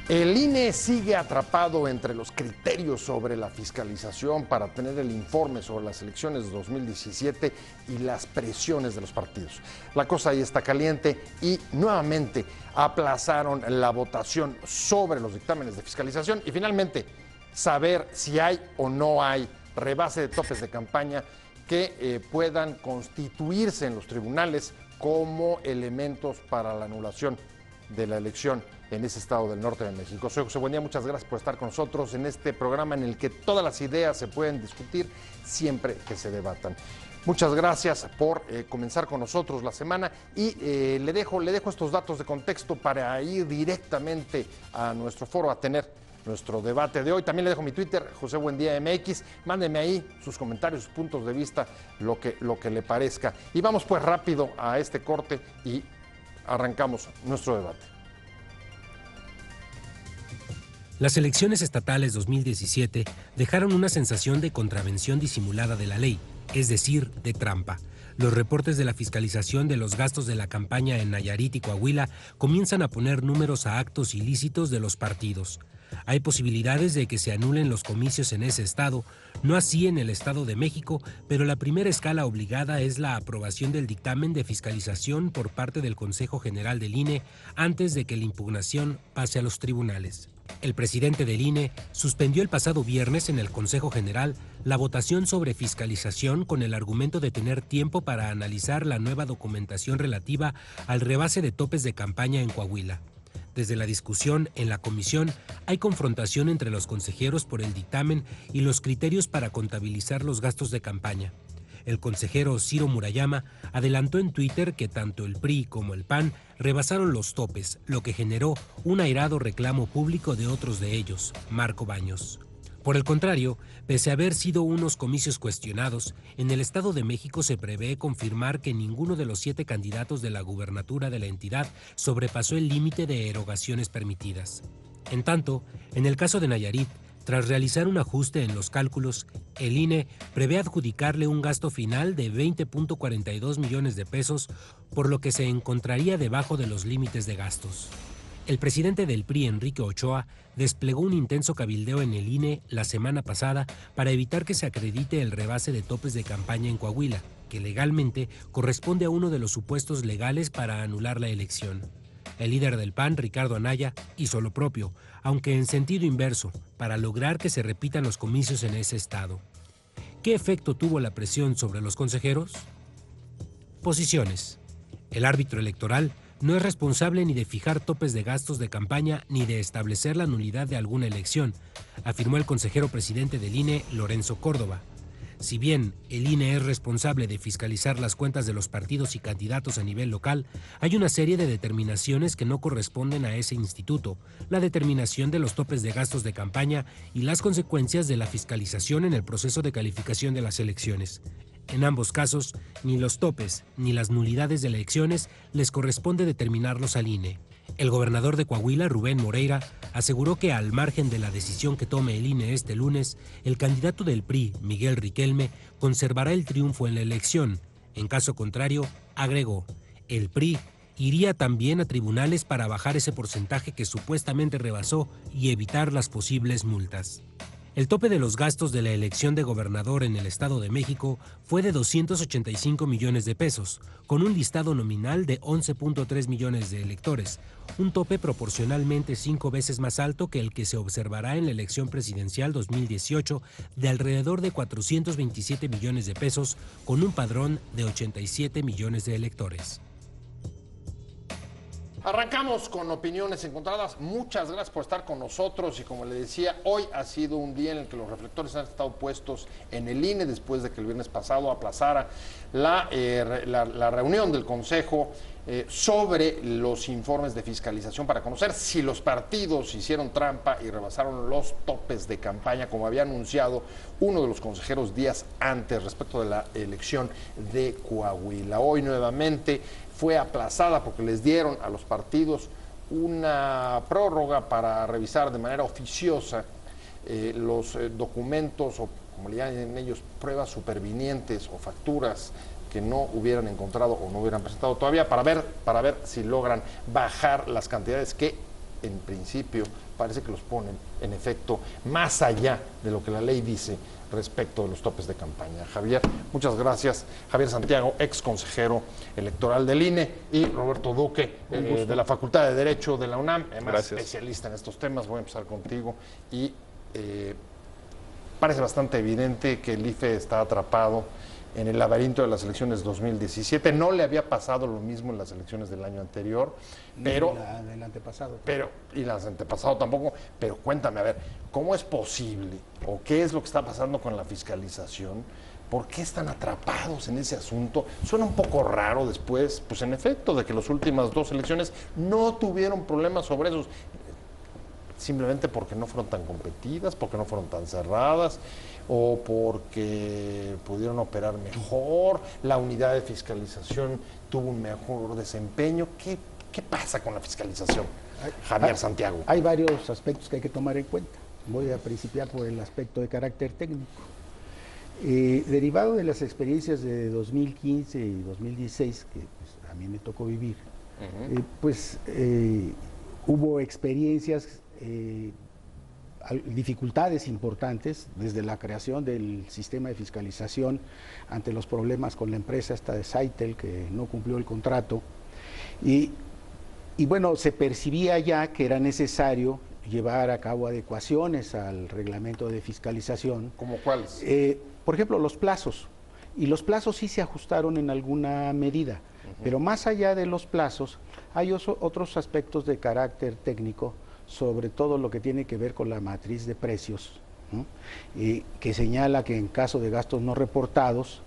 El INE sigue atrapado entre los criterios sobre la fiscalización para tener el informe sobre las elecciones de 2017 y las presiones de los partidos. La cosa ahí está caliente y nuevamente aplazaron la votación sobre los dictámenes de fiscalización y finalmente saber si hay o no hay rebase de topes de campaña que puedan constituirse en los tribunales como elementos para la anulación de la elección en ese estado del norte de México. Soy José Buendía, muchas gracias por estar con nosotros en este programa en el que todas las ideas se pueden discutir siempre que se debatan. Muchas gracias por comenzar con nosotros la semana y le dejo estos datos de contexto para ir directamente a nuestro foro a tener nuestro debate de hoy. También le dejo mi Twitter, José Buendía MX. Mándeme ahí sus comentarios, sus puntos de vista, lo que le parezca. Y vamos pues rápido a este corte y arrancamos nuestro debate. Las elecciones estatales 2017 dejaron una sensación de contravención disimulada de la ley, es decir, de trampa. Los reportes de la fiscalización de los gastos de la campaña en Nayarit y Coahuila comienzan a poner números a actos ilícitos de los partidos. Hay posibilidades de que se anulen los comicios en ese estado, no así en el Estado de México, pero la primera escala obligada es la aprobación del dictamen de fiscalización por parte del Consejo General del INE antes de que la impugnación pase a los tribunales. El presidente del INE suspendió el pasado viernes en el Consejo General la votación sobre fiscalización con el argumento de tener tiempo para analizar la nueva documentación relativa al rebase de topes de campaña en Coahuila. Desde la discusión en la comisión hay confrontación entre los consejeros por el dictamen y los criterios para contabilizar los gastos de campaña. El consejero Ciro Murayama adelantó en Twitter que tanto el PRI como el PAN rebasaron los topes, lo que generó un airado reclamo público de otros de ellos, Marco Baños. Por el contrario, pese a haber sido unos comicios cuestionados, en el Estado de México se prevé confirmar que ninguno de los 7 candidatos de la gubernatura de la entidad sobrepasó el límite de erogaciones permitidas. En tanto, en el caso de Nayarit, tras realizar un ajuste en los cálculos, el INE prevé adjudicarle un gasto final de 20.42 millones de pesos, por lo que se encontraría debajo de los límites de gastos. El presidente del PRI, Enrique Ochoa, desplegó un intenso cabildeo en el INE la semana pasada para evitar que se acredite el rebase de topes de campaña en Coahuila, que legalmente corresponde a uno de los supuestos legales para anular la elección. El líder del PAN, Ricardo Anaya, hizo lo propio, aunque en sentido inverso, para lograr que se repitan los comicios en ese estado. ¿Qué efecto tuvo la presión sobre los consejeros? Posiciones. El árbitro electoral no es responsable ni de fijar topes de gastos de campaña ni de establecer la nulidad de alguna elección, afirmó el consejero presidente del INE, Lorenzo Córdoba. Si bien el INE es responsable de fiscalizar las cuentas de los partidos y candidatos a nivel local, hay una serie de determinaciones que no corresponden a ese instituto, la determinación de los topes de gastos de campaña y las consecuencias de la fiscalización en el proceso de calificación de las elecciones. En ambos casos, ni los topes ni las nulidades de elecciones les corresponde determinarlos al INE. El gobernador de Coahuila, Rubén Moreira, aseguró que al margen de la decisión que tome el INE este lunes, el candidato del PRI, Miguel Riquelme, conservará el triunfo en la elección. En caso contrario, agregó, el PRI iría también a tribunales para bajar ese porcentaje que supuestamente rebasó y evitar las posibles multas. El tope de los gastos de la elección de gobernador en el Estado de México fue de 285 millones de pesos, con un listado nominal de 11.3 millones de electores, un tope proporcionalmente 5 veces más alto que el que se observará en la elección presidencial 2018 de alrededor de 427 millones de pesos, con un padrón de 87 millones de electores. Arrancamos con opiniones encontradas. Muchas gracias por estar con nosotros y como le decía, hoy ha sido un día en el que los reflectores han estado puestos en el INE después de que el viernes pasado aplazara la reunión del Consejo sobre los informes de fiscalización para conocer si los partidos hicieron trampa y rebasaron los topes de campaña, como había anunciado uno de los consejeros días antes respecto de la elección de Coahuila. Hoy nuevamente fue aplazada porque les dieron a los partidos una prórroga para revisar de manera oficiosa los documentos o, como le llaman ellos, pruebas supervinientes o facturas que no hubieran encontrado o no hubieran presentado todavía para ver si logran bajar las cantidades que en principio parece que los ponen en efecto más allá de lo que la ley dice respecto de los topes de campaña. Javier, muchas gracias. Javier Santiago, ex consejero electoral del INE, y Roberto Duque, de la Facultad de Derecho de la UNAM, además especialista en estos temas. Voy a empezar contigo. Y parece bastante evidente que el IFE está atrapado en el laberinto de las elecciones 2017. No le había pasado lo mismo en las elecciones del año anterior, pero... el antepasado. Y las antepasado tampoco. Pero cuéntame, a ver, ¿cómo es posible o qué es lo que está pasando con la fiscalización? ¿Por qué están atrapados en ese asunto? Suena un poco raro después, pues en efecto, de que las últimas 2 elecciones no tuvieron problemas sobre esos, simplemente porque no fueron tan competidas, porque no fueron tan cerradas, o porque pudieron operar mejor, la unidad de fiscalización tuvo un mejor desempeño. ¿Qué pasa con la fiscalización, Javier Santiago? Hay varios aspectos que hay que tomar en cuenta. Voy a principiar por el aspecto de carácter técnico. Derivado de las experiencias de 2015 y 2016, que pues, a mí me tocó vivir, hubo experiencias, dificultades importantes desde la creación del sistema de fiscalización ante los problemas con la empresa esta de Saitel, que no cumplió el contrato, y bueno, se percibía ya que era necesario llevar a cabo adecuaciones al reglamento de fiscalización. ¿Cómo cuáles? Por ejemplo, los plazos. Y los plazos sí se ajustaron en alguna medida, pero más allá de los plazos, hay otros aspectos de carácter técnico, sobre todo lo que tiene que ver con la matriz de precios, ¿no? Que señala que en caso de gastos no reportados,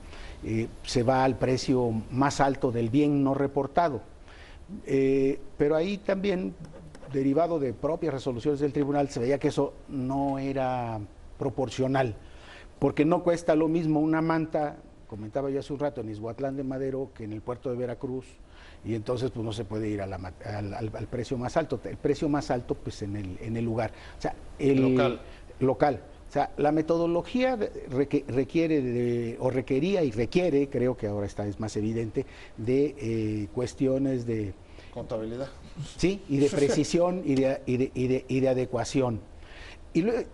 se va al precio más alto del bien no reportado. Pero ahí también, derivado de propias resoluciones del tribunal, se veía que eso no era proporcional, porque no cuesta lo mismo una manta, comentaba yo hace un rato, en Izhuatlán de Madero, que en el puerto de Veracruz, y entonces pues no se puede ir al precio más alto. El precio más alto pues en el lugar, o sea, el local. O sea, la metodología requería y requiere, creo que ahora es más evidente, de cuestiones de contabilidad. Sí, y de precisión y de adecuación. Y luego,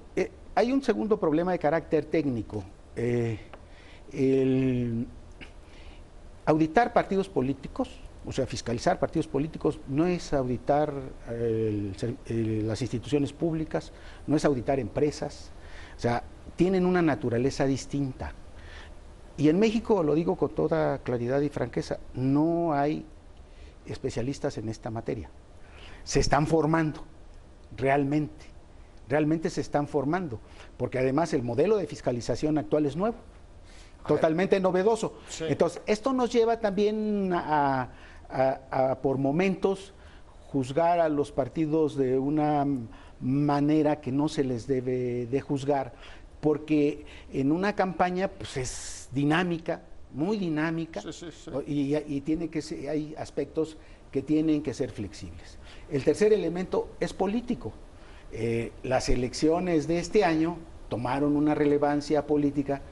hay un segundo problema de carácter técnico. El auditar partidos políticos, o sea, fiscalizar partidos políticos, no es auditar las instituciones públicas, no es auditar empresas, o sea, tienen una naturaleza distinta. Y en México, lo digo con toda claridad y franqueza, no hay especialistas en esta materia. Se están formando, realmente se están formando, porque además el modelo de fiscalización actual es nuevo, totalmente novedoso. Sí. Entonces, esto nos lleva también a por momentos juzgar a los partidos de una manera que no se les debe de juzgar, porque en una campaña pues es dinámica, muy dinámica, y tiene que ser, hay aspectos que tienen que ser flexibles. El tercer elemento es político. Las elecciones de este año tomaron una relevancia política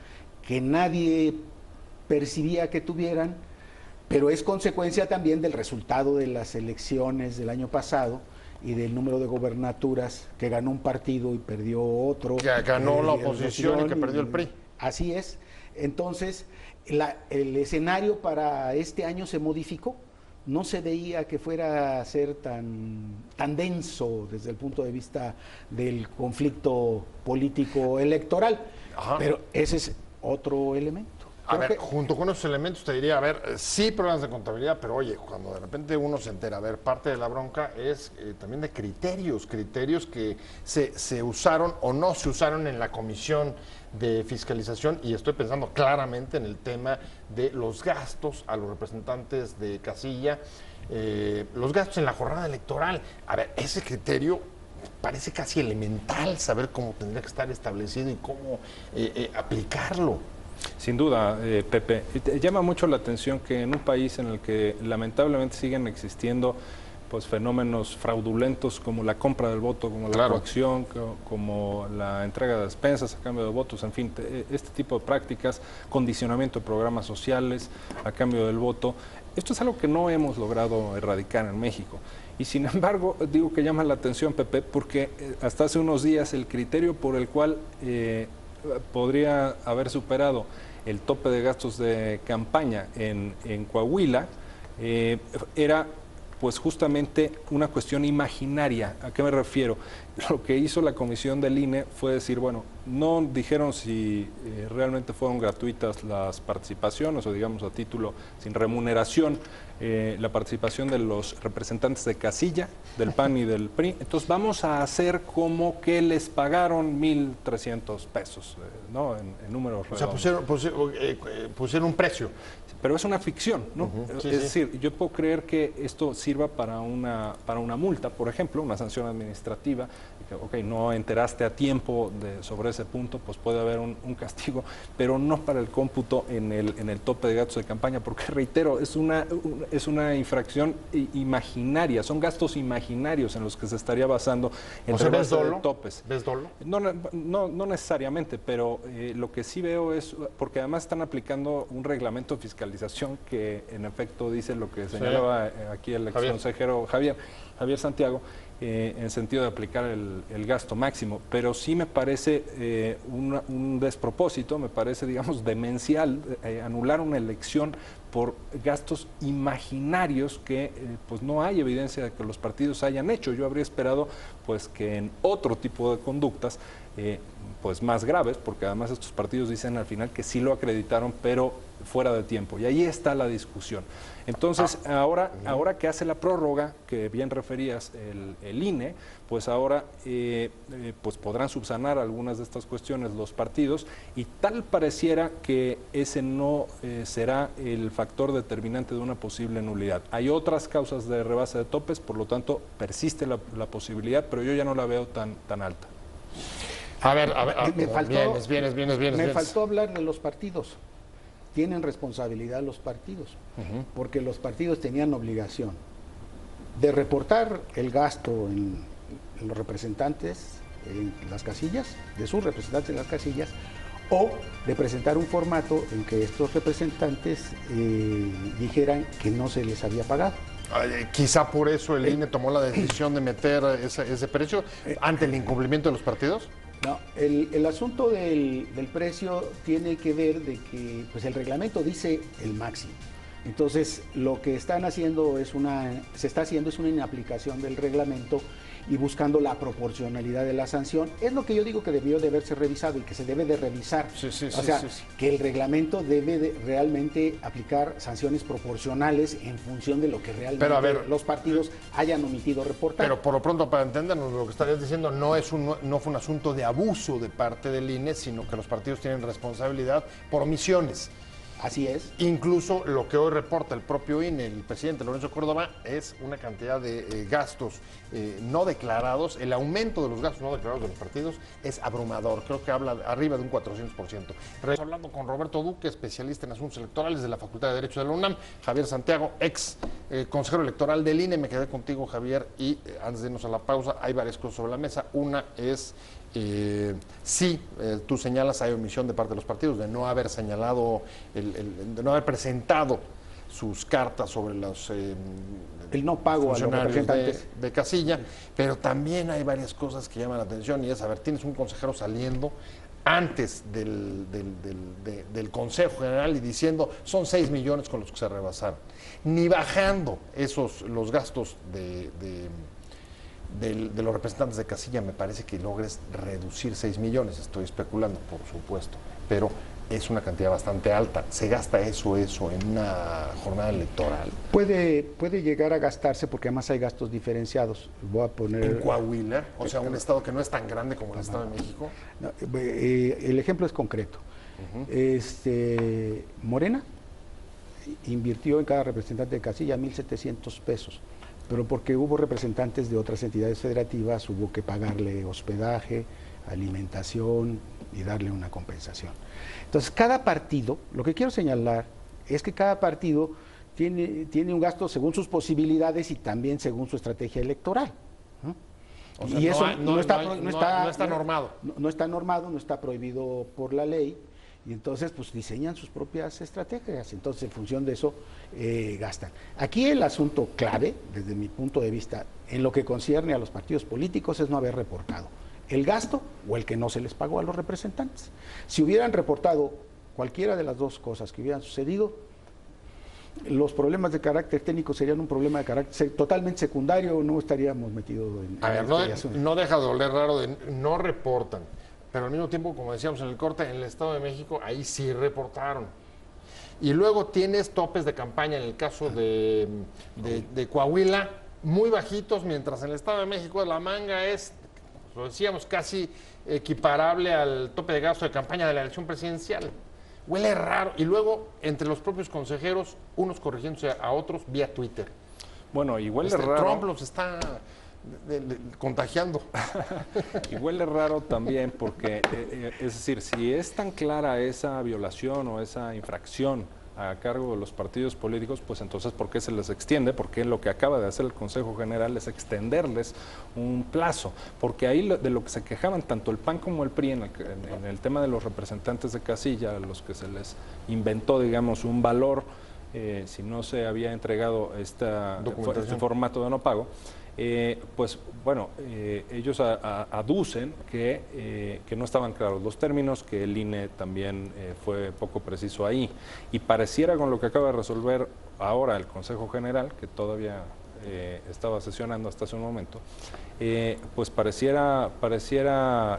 que nadie percibía que tuvieran, pero es consecuencia también del resultado de las elecciones del año pasado y del número de gobernaturas que ganó un partido y perdió otro. Que ganó la oposición y que perdió el PRI. Así es. Entonces, el escenario para este año se modificó. No se veía que fuera a ser tan denso desde el punto de vista del conflicto político electoral. Ajá. Pero ese es otro elemento. A ver, junto con esos elementos te diría, a ver, sí problemas de contabilidad, pero oye, cuando de repente uno se entera, a ver, parte de la bronca es también de criterios que se usaron o no se usaron en la comisión de fiscalización, y estoy pensando claramente en el tema de los gastos a los representantes de casilla, los gastos en la jornada electoral. A ver, ese criterio parece casi elemental, saber cómo tendría que estar establecido y cómo aplicarlo. Sin duda, Pepe. Te llama mucho la atención que en un país en el que lamentablemente siguen existiendo pues fenómenos fraudulentos como la compra del voto, como la coacción, como la entrega de despensas a cambio de votos, en fin, este tipo de prácticas, condicionamiento de programas sociales a cambio del voto, esto es algo que no hemos logrado erradicar en México. Y sin embargo, digo que llama la atención, Pepe, porque hasta hace unos días el criterio por el cual podría haber superado el tope de gastos de campaña en Coahuila era pues justamente una cuestión imaginaria. ¿A qué me refiero? Lo que hizo la comisión del INE fue decir, bueno, no dijeron si realmente fueron gratuitas las participaciones o digamos a título sin remuneración la participación de los representantes de casilla, del PAN y del PRI. Entonces vamos a hacer como que les pagaron 1,300 pesos, ¿no? En números redondos. O sea, pusieron un precio. Pero es una ficción, ¿no? Sí, es decir, yo puedo creer que esto sirva para una multa, por ejemplo, una sanción administrativa, que, ok, no enteraste a tiempo sobre ese punto, pues puede haber un castigo, pero no para el cómputo en el tope de gastos de campaña, porque reitero, es una infracción imaginaria, son gastos imaginarios en los que se estaría basando el rebase de topes. ¿Ves dolo? No necesariamente, pero lo que sí veo es, porque además están aplicando un reglamento de fiscalización que en efecto dice lo que señalaba aquí el exconsejero Javier Santiago, en sentido de aplicar el gasto máximo, pero sí me parece un despropósito, me parece, digamos, demencial anular una elección por gastos imaginarios que pues no hay evidencia de que los partidos hayan hecho. Yo habría esperado pues que en otro tipo de conductas pues más graves, porque además estos partidos dicen al final que sí lo acreditaron, pero fuera de tiempo. Y ahí está la discusión. Entonces, ahora que hace la prórroga, que bien referías el INE, pues ahora pues podrán subsanar algunas de estas cuestiones los partidos, y tal pareciera que ese no será el factor determinante de una posible nulidad. Hay otras causas de rebase de topes, por lo tanto persiste la posibilidad, pero yo ya no la veo tan alta. A ver, me vienes. faltó hablar de los partidos. Tienen responsabilidad los partidos, porque los partidos tenían obligación de reportar el gasto en los representantes en las casillas, de sus representantes en las casillas, o de presentar un formato en que estos representantes dijeran que no se les había pagado. Quizá por eso el INE tomó la decisión de meter ese precio ante el incumplimiento de los partidos. No, el asunto del precio tiene que ver de que pues el reglamento dice el máximo. Entonces, lo que están haciendo se está haciendo es una inaplicación del reglamento y buscando la proporcionalidad de la sanción. Es lo que yo digo que debió de haberse revisado y que se debe de revisar. Que el reglamento debe de realmente aplicar sanciones proporcionales en función de lo que realmente los partidos hayan omitido reportar. Pero por lo pronto, para entendernos, lo que estarías diciendo no fue un asunto de abuso de parte del INE, sino que los partidos tienen responsabilidad por omisiones. Así es. Incluso lo que hoy reporta el propio INE, el presidente Lorenzo Córdoba, es una cantidad de gastos no declarados. El aumento de los gastos no declarados de los partidos es abrumador. Creo que habla arriba de un 400%. Regreso hablando con Roberto Duque, especialista en asuntos electorales de la Facultad de Derecho de la UNAM, Javier Santiago, ex consejero electoral del INE. Me quedé contigo, Javier, y antes de irnos a la pausa, hay varias cosas sobre la mesa. Una es... tú señalas hay omisión de parte de los partidos de no haber señalado, de no haber presentado sus cartas sobre los el no pago a los representantes de casilla, pero también hay varias cosas que llaman la atención, y es, a ver, tienes un consejero saliendo antes del Consejo General y diciendo son 6 millones con los que se rebasaron, ni bajando los gastos de los representantes de casilla me parece que logres reducir 6 millones, estoy especulando por supuesto, pero es una cantidad bastante alta. ¿Se gasta eso en una jornada electoral? Puede llegar a gastarse porque además hay gastos diferenciados. Voy a poner... ¿En Coahuila? O sea, un estado que no es tan grande como el Estado de México. No, el ejemplo es concreto. Morena invirtió en cada representante de casilla 1,700 pesos. Pero porque hubo representantes de otras entidades federativas, hubo que pagarle hospedaje, alimentación y darle una compensación. Entonces, cada partido, lo que quiero señalar es que cada partido tiene un gasto según sus posibilidades y también según su estrategia electoral, ¿no? O sea, y eso no está normado. No está normado, no está prohibido por la ley. Y entonces pues diseñan sus propias estrategias, entonces en función de eso gastan. Aquí el asunto clave, desde mi punto de vista, en lo que concierne a los partidos políticos, es no haber reportado el gasto o el que no se les pagó a los representantes. Si hubieran reportado cualquiera de las dos cosas que hubieran sucedido, los problemas de carácter técnico serían un problema de carácter totalmente secundario, no estaríamos metidos en no deja de oler raro de no reportan, pero al mismo tiempo, como decíamos en el corte, en el Estado de México, ahí sí reportaron. Y luego tienes topes de campaña en el caso de Coahuila, muy bajitos, mientras en el Estado de México la manga es, lo decíamos, casi equiparable al tope de gasto de campaña de la elección presidencial. Huele raro. Y luego, entre los propios consejeros, unos corrigiéndose a otros vía Twitter. Bueno, y huele raro. Trump los está contagiando. Y huele raro también porque, es decir, si es tan clara esa violación o esa infracción a cargo de los partidos políticos, pues entonces ¿por qué se les extiende? Porque lo que acaba de hacer el Consejo General es extenderles un plazo, porque ahí de lo que se quejaban tanto el PAN como el PRI en el tema de los representantes de casilla, a los que se les inventó, digamos, un valor si no se había entregado este formato de no pago, pues bueno, ellos aducen que no estaban claros los términos, que el INE también fue poco preciso ahí, y pareciera con lo que acaba de resolver ahora el Consejo General, que todavía estaba sesionando hasta hace un momento, pues pareciera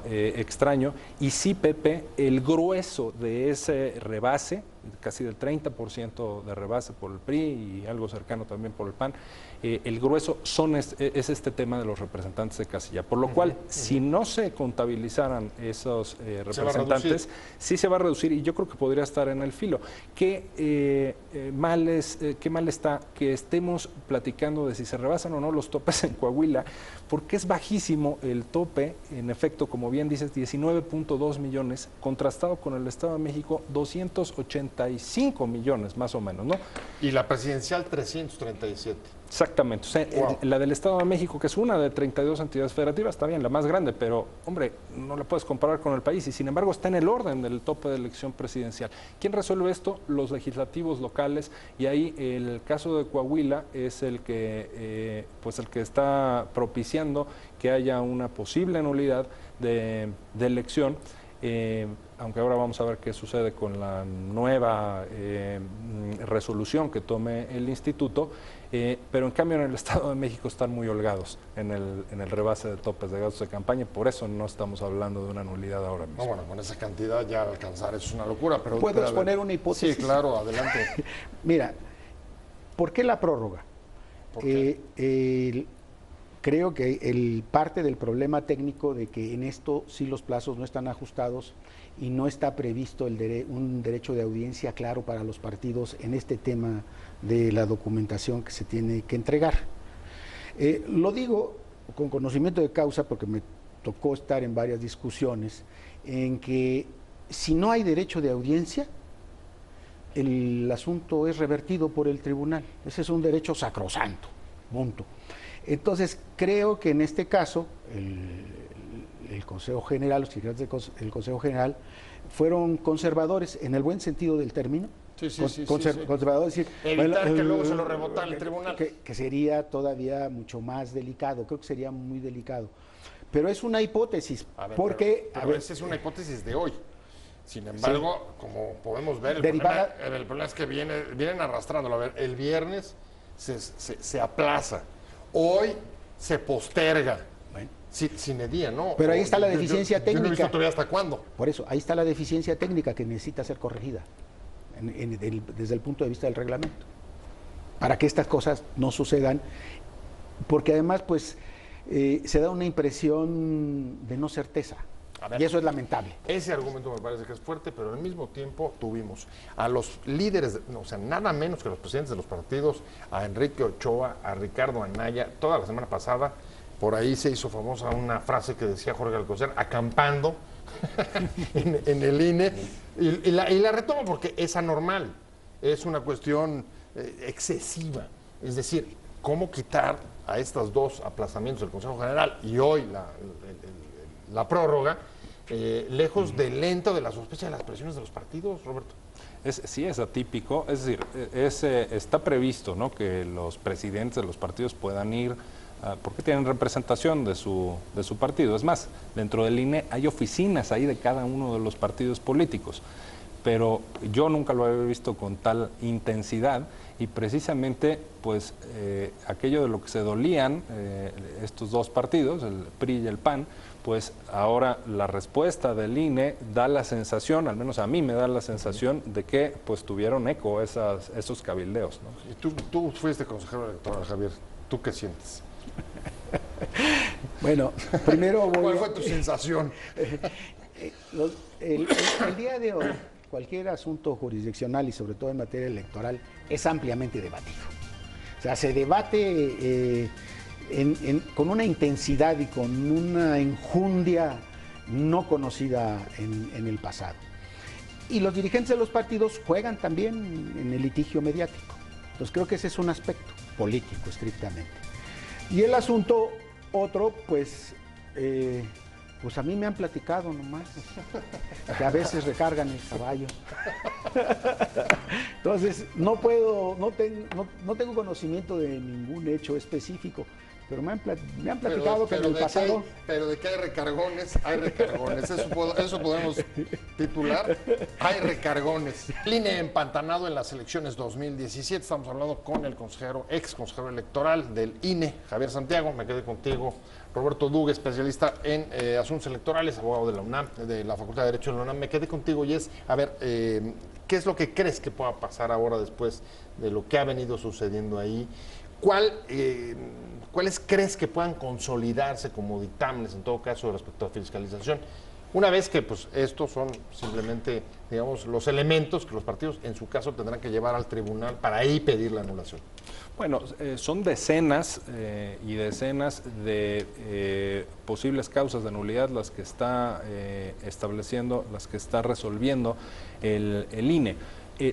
extraño, y sí, Pepe, el grueso de ese rebase, casi del 30% de rebase por el PRI y algo cercano también por el PAN, el grueso es este tema de los representantes de casilla, por lo cual si no se contabilizaran esos representantes, sí se va a reducir, y yo creo que podría estar en el filo. Qué mal está que estemos platicando de si se rebasan o no los topes en Coahuila, porque es bajísimo el tope, en efecto, como bien dices, 19.2 millones, contrastado con el Estado de México, 285 millones más o menos, ¿no? Y la presidencial 337. Exactamente, o sea, la del Estado de México, que es una de 32 entidades federativas, está bien, la más grande, pero, hombre, no la puedes comparar con el país, y sin embargo está en el orden del tope de elección presidencial. ¿Quién resuelve esto? Los legislativos locales, y ahí el caso de Coahuila es el que está propiciando que haya una posible nulidad de elección, aunque ahora vamos a ver qué sucede con la nueva resolución que tome el instituto, pero en cambio en el Estado de México están muy holgados en el rebase de topes de gastos de campaña, por eso no estamos hablando de una nulidad ahora mismo. No, bueno, con esa cantidad ya alcanzar eso es una locura. Pero ¿puedo exponer una hipótesis? Sí, claro, adelante. Mira, ¿por qué la prórroga? Creo que parte del problema técnico de que en esto sí los plazos no están ajustados y no está previsto un derecho de audiencia claro para los partidos en este tema de la documentación que se tiene que entregar. Lo digo con conocimiento de causa porque me tocó estar en varias discusiones en que si no hay derecho de audiencia, el asunto es revertido por el tribunal. Ese es un derecho sacrosanto, punto. Entonces, creo que en este caso, el Consejo General, los integrantes del Consejo General, fueron conservadores en el buen sentido del término. Conservadores, decir, evitar que luego se lo rebotara el tribunal. Que sería todavía mucho más delicado, creo que sería muy delicado. Pero es una hipótesis, porque... Pero esa es una hipótesis de hoy. Sin embargo, como podemos ver, el problema es que vienen arrastrándolo. A ver, el viernes se aplaza. Hoy se posterga. Bueno. Sin día, ¿no? Pero ahí está la deficiencia técnica. Yo no he visto todavía hasta cuándo. Por eso, ahí está la deficiencia técnica que necesita ser corregida desde el punto de vista del reglamento. Para que estas cosas no sucedan. Porque además, pues, se da una impresión de no certeza. Y eso es lamentable. Ese argumento me parece que es fuerte, pero al mismo tiempo tuvimos a los líderes, o sea, nada menos que los presidentes de los partidos, a Enrique Ochoa, a Ricardo Anaya, toda la semana pasada, por ahí se hizo famosa una frase que decía Jorge Alcocer, acampando en el INE, y la retomo porque es anormal, es una cuestión excesiva. Es decir, ¿cómo quitar a estos dos aplazamientos del Consejo General y hoy la prórroga lejos del lento, de la sospecha de las presiones de los partidos, Roberto. Sí es atípico, es decir, está previsto, ¿no?, que los presidentes de los partidos puedan ir, porque tienen representación de su partido. Es más, dentro del INE hay oficinas ahí de cada uno de los partidos políticos, pero yo nunca lo había visto con tal intensidad y precisamente pues aquello de lo que se dolían estos dos partidos, el PRI y el PAN, pues ahora la respuesta del INE da la sensación, al menos a mí me da la sensación de que pues tuvieron eco esos cabildeos, ¿no? Y tú fuiste consejero electoral, Javier, ¿tú qué sientes? Bueno, primero voy... ¿Cuál fue tu sensación? El día de hoy, cualquier asunto jurisdiccional y sobre todo en materia electoral es ampliamente debatido. O sea, se debate con una intensidad y con una enjundia no conocida en el pasado. Y los dirigentes de los partidos juegan también en el litigio mediático. Entonces creo que ese es un aspecto político estrictamente. Y el asunto otro, pues a mí me han platicado nomás, que a veces recargan el caballo. Entonces, no tengo conocimiento de ningún hecho específico, pero me han platicado que en el pasado... Pero de que hay recargones, eso podemos titular, hay recargones. El INE empantanado en las elecciones 2017, estamos hablando con el ex consejero electoral del INE, Javier Santiago. Me quedé contigo, Roberto Dugue, especialista en asuntos electorales, abogado de la UNAM, de la Facultad de Derecho de la UNAM. Me quedé contigo y a ver, ¿qué es lo que crees que pueda pasar ahora después de lo que ha venido sucediendo ahí? ¿Cuáles crees que puedan consolidarse como dictámenes, en todo caso, respecto a fiscalización? Una vez que pues estos son simplemente, digamos, los elementos que los partidos, en su caso, tendrán que llevar al tribunal para ahí pedir la anulación. Bueno, son decenas y decenas de posibles causas de nulidad las que está estableciendo, las que está resolviendo el INE.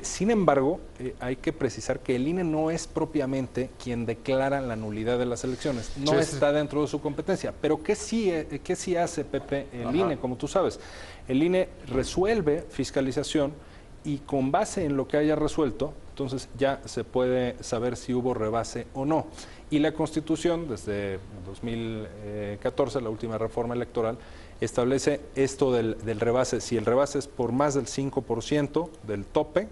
Sin embargo, hay que precisar que el INE no es propiamente quien declara la nulidad de las elecciones, no está dentro de su competencia. Pero ¿qué sí hace, Pepe, el INE? Como tú sabes, el INE resuelve fiscalización y con base en lo que haya resuelto, entonces ya se puede saber si hubo rebase o no. Y la Constitución, desde 2014, la última reforma electoral, establece esto del rebase. Si el rebase es por más del 5% del tope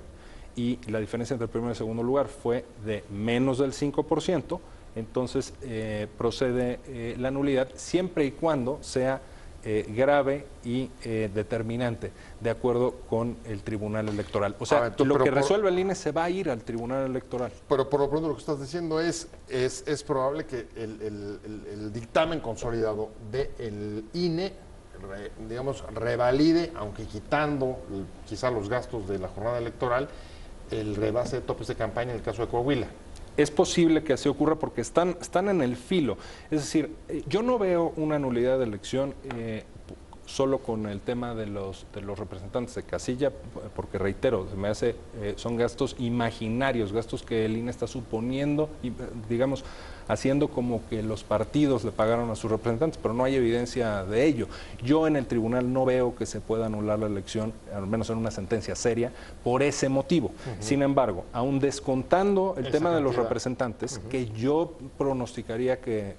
y la diferencia entre el primero y el segundo lugar fue de menos del 5%, entonces procede la nulidad siempre y cuando sea grave y determinante, de acuerdo con el Tribunal Electoral. O sea, lo que resuelve el INE se va a ir al Tribunal Electoral. Pero por lo pronto lo que estás diciendo es probable que el dictamen consolidado del INE, digamos, revalide, aunque quitando quizá los gastos de la jornada electoral, el rebase de topes de campaña en el caso de Coahuila. Es posible que así ocurra porque están en el filo. Es decir, yo no veo una nulidad de elección solo con el tema de los representantes de casilla, porque reitero, me hace son gastos imaginarios, gastos que el INE está suponiendo y digamos haciendo como que los partidos le pagaron a sus representantes, pero no hay evidencia de ello. Yo en el tribunal no veo que se pueda anular la elección, al menos en una sentencia seria, por ese motivo. Sin embargo, aún descontando el tema de los representantes, que yo pronosticaría que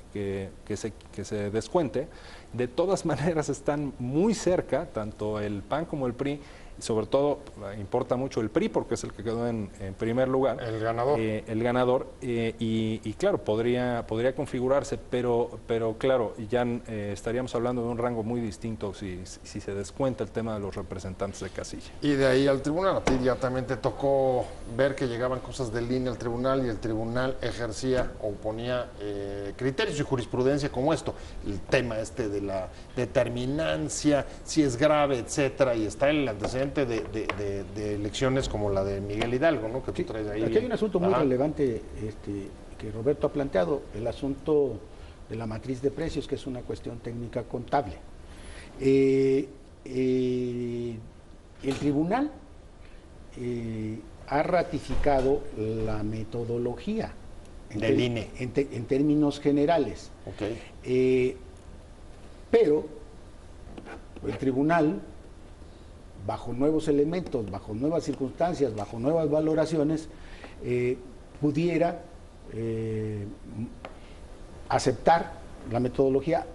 se descuente, de todas maneras están muy cerca, tanto el PAN como el PRI, sobre todo importa mucho el PRI porque es el que quedó en primer lugar. El ganador. Y claro, podría configurarse, pero claro, ya estaríamos hablando de un rango muy distinto si se descuenta el tema de los representantes de casilla. Y de ahí al tribunal, a ti ya también te tocó ver que llegaban cosas del INE al tribunal y el tribunal ejercía o ponía criterios y jurisprudencia como esto, el tema de la determinancia, si es grave, etcétera, y está el antecedente de elecciones como la de Miguel Hidalgo, ¿no? Que tú traes ahí. Aquí hay un asunto muy relevante que Roberto ha planteado, el asunto de la matriz de precios, que es una cuestión técnica contable. El tribunal ha ratificado la metodología del INE en términos generales. Okay. Pero el tribunal, bajo nuevos elementos, bajo nuevas circunstancias, bajo nuevas valoraciones, pudiera aceptar la metodología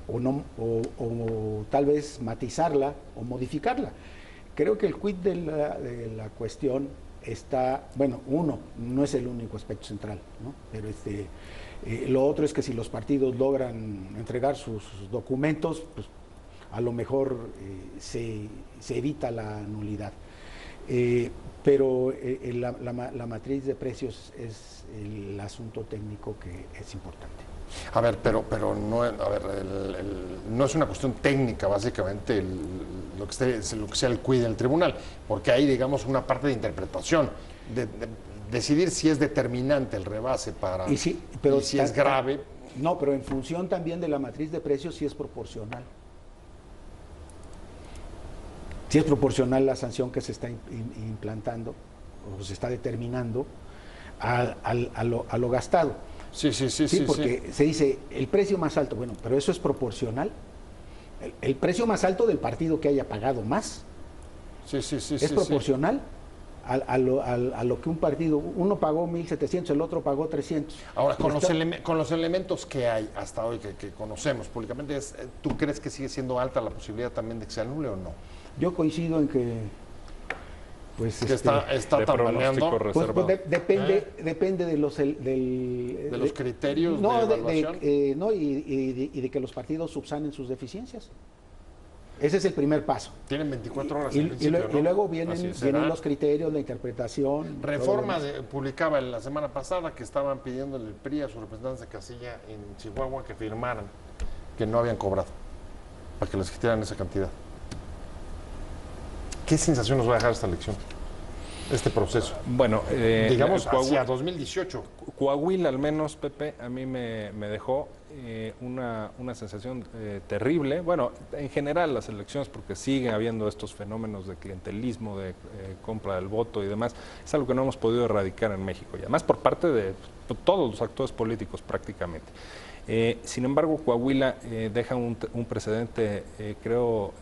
o no, o tal vez matizarla o modificarla. Creo que el quid de la cuestión está, bueno, uno, no es el único aspecto central, ¿no? Pero lo otro es que si los partidos logran entregar sus documentos, pues a lo mejor se evita la nulidad. Pero la matriz de precios es el asunto técnico que es importante. A ver, pero no, no es una cuestión técnica, básicamente, lo que sea el quid del tribunal, porque hay, digamos, una parte de interpretación, de decidir si es determinante el rebase para, y si es grave. No, pero en función también de la matriz de precios, sí es proporcional. Sí es proporcional la sanción que se está implantando o se está determinando a lo gastado. Sí, porque se dice el precio más alto, bueno, pero eso es proporcional. El precio más alto del partido que haya pagado más es proporcional a lo que un partido, uno pagó 1.700, el otro pagó 300. Ahora, con los elementos que hay hasta hoy, que conocemos públicamente, ¿tú crees que sigue siendo alta la posibilidad también de que se anule o no? Yo coincido en que pues que está tambaleando. Pues depende de los de los criterios de evaluación. Y de que los partidos subsanen sus deficiencias. Ese es el primer paso. Tienen 24 horas. Y luego vienen los criterios, la interpretación. Reforma publicaba la semana pasada que estaban pidiéndole el PRI a sus representantes de casilla en Chihuahua que firmaran que no habían cobrado para que les quitaran esa cantidad. ¿Qué sensación nos va a dejar esta elección, este proceso? Bueno, digamos hacia 2018. Coahuila, al menos, Pepe, a mí me dejó una sensación terrible. Bueno, en general las elecciones, porque sigue habiendo estos fenómenos de clientelismo, de compra del voto y demás, es algo que no hemos podido erradicar en México, y además por parte de todos los actores políticos prácticamente. Sin embargo, Coahuila deja un precedente, creo,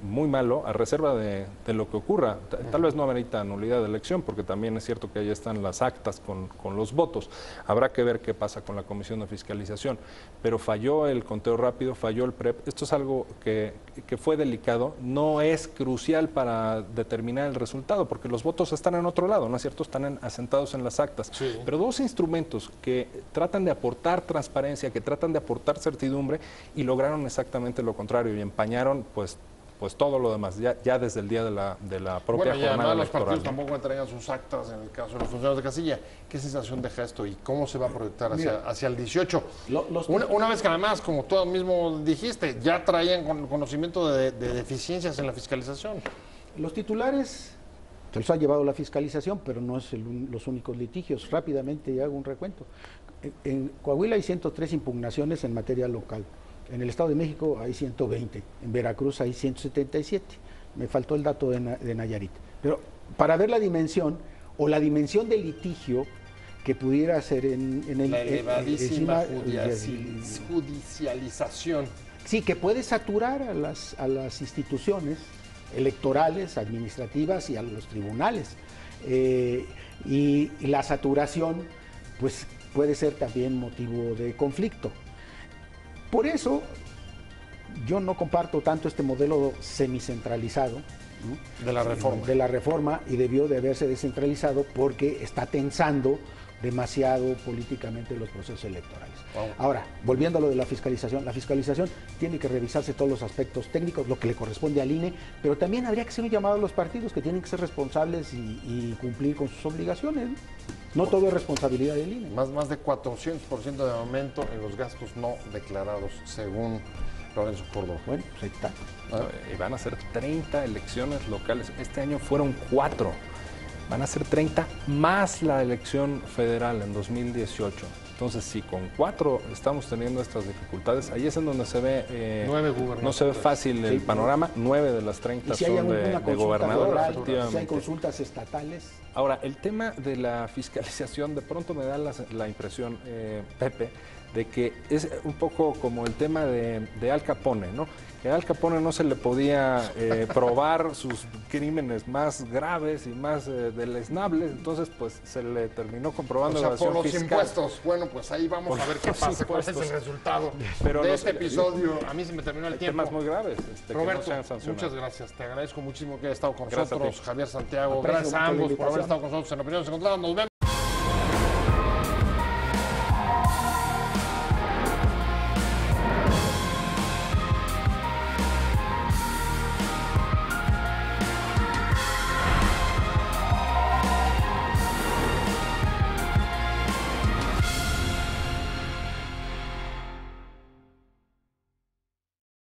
muy malo, a reserva de lo que ocurra. Tal vez no amerita nulidad de elección, porque también es cierto que ahí están las actas con los votos. Habrá que ver qué pasa con la Comisión de Fiscalización. Pero falló el conteo rápido, falló el PREP. Esto es algo que fue delicado. No es crucial para determinar el resultado, porque los votos están en otro lado, ¿no es cierto? Están asentados en las actas. Sí. Pero dos instrumentos que tratan de aportar transparencia, que tratan de aportar certidumbre, y lograron exactamente lo contrario y empañaron pues todo lo demás, ya desde el día de la propia jornada electoral. Los partidos tampoco entregan sus actas en el caso de los funcionarios de casilla. ¿Qué sensación deja esto y cómo se va a proyectar hacia el 18? Una vez que además, como tú mismo dijiste, ya traían conocimiento de deficiencias en la fiscalización. Los titulares se los ha llevado la fiscalización, pero no es los únicos litigios. Rápidamente hago un recuento. En Coahuila hay 103 impugnaciones en materia local. En el Estado de México hay 120. En Veracruz hay 177. Me faltó el dato de Nayarit. Pero para ver la dimensión o la dimensión del litigio que pudiera ser en el... La elevadísima judicialización. Sí, que puede saturar a las instituciones electorales, administrativas y a los tribunales. Y la saturación, pues, puede ser también motivo de conflicto. Por eso yo no comparto tanto este modelo semicentralizado, ¿no? De la reforma, y debió de haberse descentralizado porque está tensando demasiado políticamente los procesos electorales. Wow. Ahora, volviendo a lo de la fiscalización tiene que revisarse todos los aspectos técnicos, lo que le corresponde al INE, pero también habría que hacer un llamado a los partidos que tienen que ser responsables y cumplir con sus obligaciones, ¿no? No todo es responsabilidad del INE. Más de 400% de aumento en los gastos no declarados, según Lorenzo Córdoba. Bueno, pues ahí está. Y van a ser 30 elecciones locales. Este año fueron 4. Van a ser 30 más la elección federal en 2018. Entonces, si con 4 estamos teniendo estas dificultades, ahí es en donde se ve, no se ve fácil el panorama. 9 de las 30 son de gobernador. Si hay consultas estatales. Ahora, el tema de la fiscalización, de pronto me da la impresión, Pepe, de que es un poco como el tema de Al Capone, ¿no? Que a Al Capone no se le podía probar sus crímenes más graves y más deleznables, entonces pues se le terminó comprobando por los fiscal. impuestos. Bueno, pues ahí vamos a ver qué pasa, cuál es el resultado de este episodio. A mí se me terminó el tiempo. Temas muy graves. Roberto, que no sean muchas gracias. Te agradezco muchísimo que hayas estado con Gracias nosotros. Javier Santiago, Aprecio gracias a mucho la ambos por haber invitación. estado con nosotros en Opiniones Encontradas. Nos vemos.